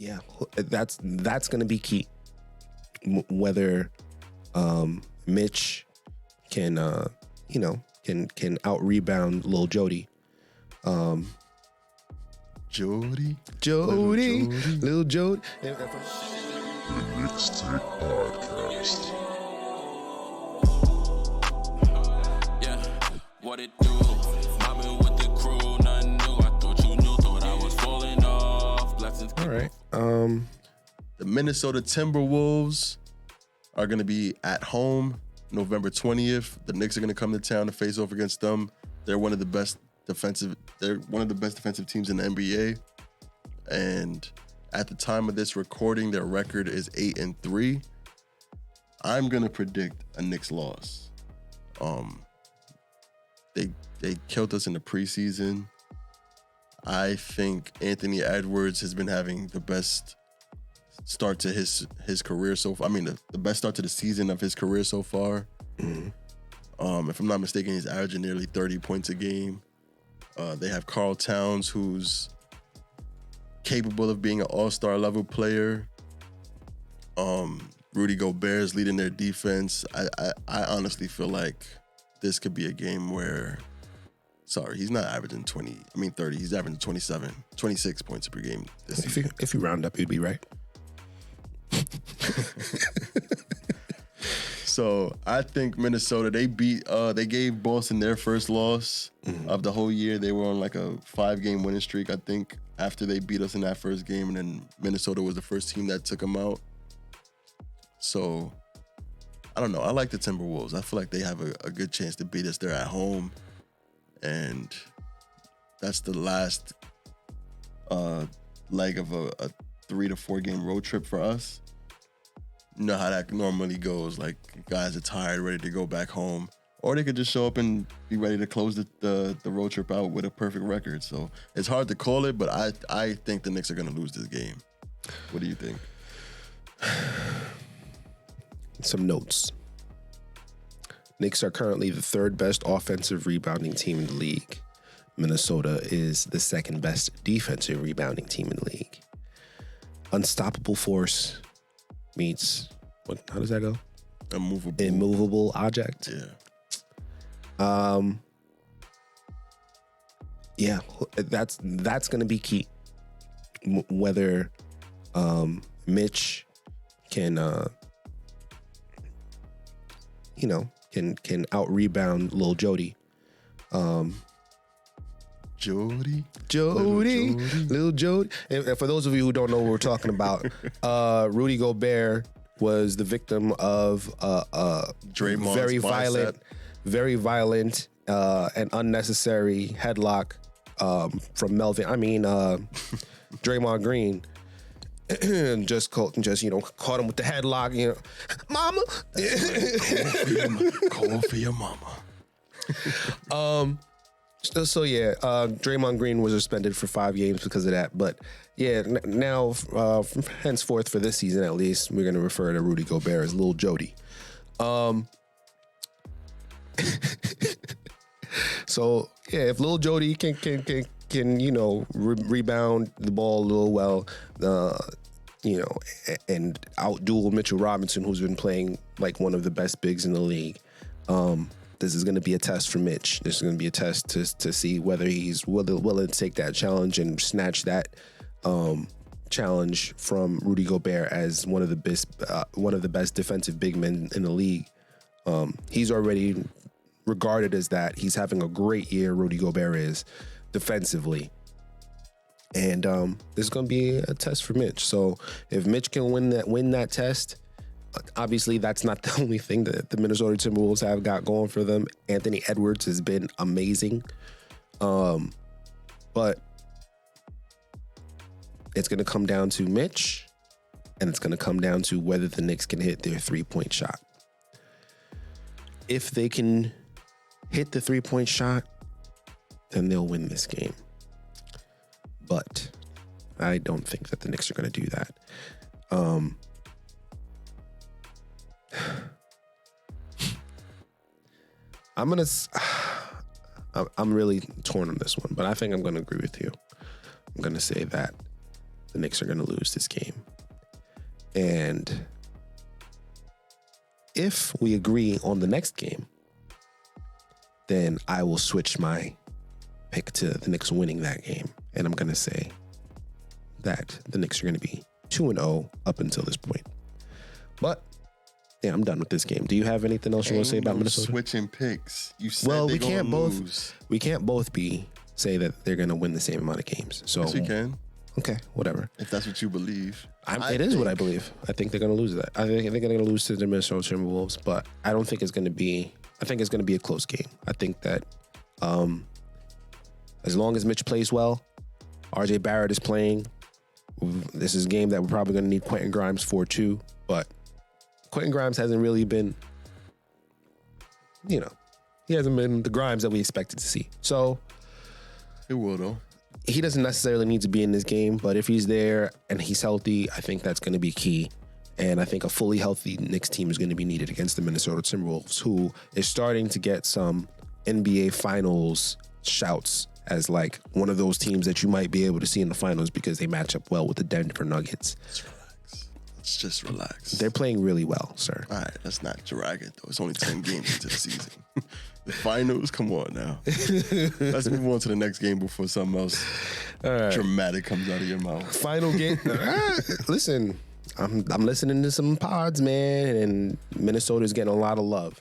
Yeah, that's going to be key. Whether Mitch can can out rebound Lil Jody. Jody, Lil Jody. The Knicks Take Podcast. Yeah, what it do? Mobbing with the crew, nothing new. I thought you knew, thought I was falling off. Blessings. All right. The Minnesota Timberwolves are going to be at home November 20th. The Knicks are going to come to town to face off against them. They're one of the best defensive teams in the NBA. And at the time of this recording, their record is 8-3. I'm going to predict a Knicks loss. They killed us in the preseason. I think Anthony Edwards has been having the best start to his career so far. I mean, the best start to the season of his career so far. Mm-hmm. If I'm not mistaken, he's averaging nearly 30 points a game. They have Karl Towns, who's capable of being an all-star level player. Rudy Gobert is leading their defense. I honestly feel like this could be a game where, he's not averaging 30. He's averaging 26 points per game this season. If you round up, you'd be right. So I think Minnesota, they gave Boston their first loss of the whole year. They were on like a 5-game winning streak, I think, after they beat us in that first game. And then Minnesota was the first team that took them out. So I don't know. I like the Timberwolves. I feel like they have a good chance to beat us. They're at home. And that's the last leg of a 3 to 4 game road trip for us. You know how that normally goes. Like, guys are tired, ready to go back home. Or they could just show up and be ready to close the road trip out with a perfect record. So it's hard to call it, but I think the Knicks are going to lose this game. What do you think? Some notes. Knicks are currently the 3rd best offensive rebounding team in the league. Minnesota is the 2nd best defensive rebounding team in the league. Unstoppable force meets, how does that go? Immovable object. Yeah. Yeah, that's going to be key. Whether Mitch can out rebound Lil Jody. Lil Jody. And for those of you who don't know what we're talking about, Rudy Gobert was the victim of Draymond's very violent and unnecessary headlock from Draymond Green. just caught him with the headlock, mama. Call for your mama. So yeah, Draymond Green was suspended for 5 games because of that. But yeah, now henceforth for this season at least, we're going to refer to Rudy Gobert as Lil Jody. So yeah, if Lil Jody can rebound the ball a little well, and outduel Mitchell Robinson, who's been playing like one of the best bigs in the league. This is going to be a test for Mitch. This is going to be a test to see whether he's willing to take that challenge and snatch that challenge from Rudy Gobert as one of the best defensive big men in the league. He's already regarded as that. He's having a great year, Rudy Gobert is, defensively. And this is going to be a test for Mitch. So if Mitch can win that test, obviously that's not the only thing that the Minnesota Timberwolves have got going for them. Anthony Edwards has been amazing. But it's going to come down to Mitch, and it's going to come down to whether the Knicks can hit their 3-point shot. If they can hit the 3-point shot, then they'll win this game. But I don't think that the Knicks are going to do that. I'm really torn on this one, but I think I'm going to agree with you. I'm going to say that the Knicks are going to lose this game. And if we agree on the next game, then I will switch my pick to the Knicks winning that game. And I'm going to say that the Knicks are going to be 2-0 up until this point. But, yeah, I'm done with this game. Do you have anything else you want to say about Minnesota? Switching picks. You said we can't lose. We can't both say that they're going to win the same amount of games. So yes, we can. Okay, whatever. If that's what you believe. It is what I believe. I think they're going to lose that. I think they're going to lose to the Minnesota Timberwolves, but I don't think it's going to be... I think it's going to be a close game. I think that as long as Mitch plays well, RJ Barrett is playing. This is a game that we're probably going to need Quentin Grimes for too, but Quentin Grimes hasn't really been, he hasn't been the Grimes that we expected to see. So... It will, though. He doesn't necessarily need to be in this game, but if he's there and he's healthy, I think that's going to be key. And I think a fully healthy Knicks team is going to be needed against the Minnesota Timberwolves, who is starting to get some NBA Finals shouts as like one of those teams that you might be able to see in the finals because they match up well with the Denver Nuggets. Let's relax. Let's just relax. They're playing really well, sir. All right, let's not drag it, though. It's only 10 games into the season. The finals, come on now. Let's move on to the next game before something else dramatic comes out of your mouth. Final game. Listen, I'm listening to some pods, man, and Minnesota's getting a lot of love.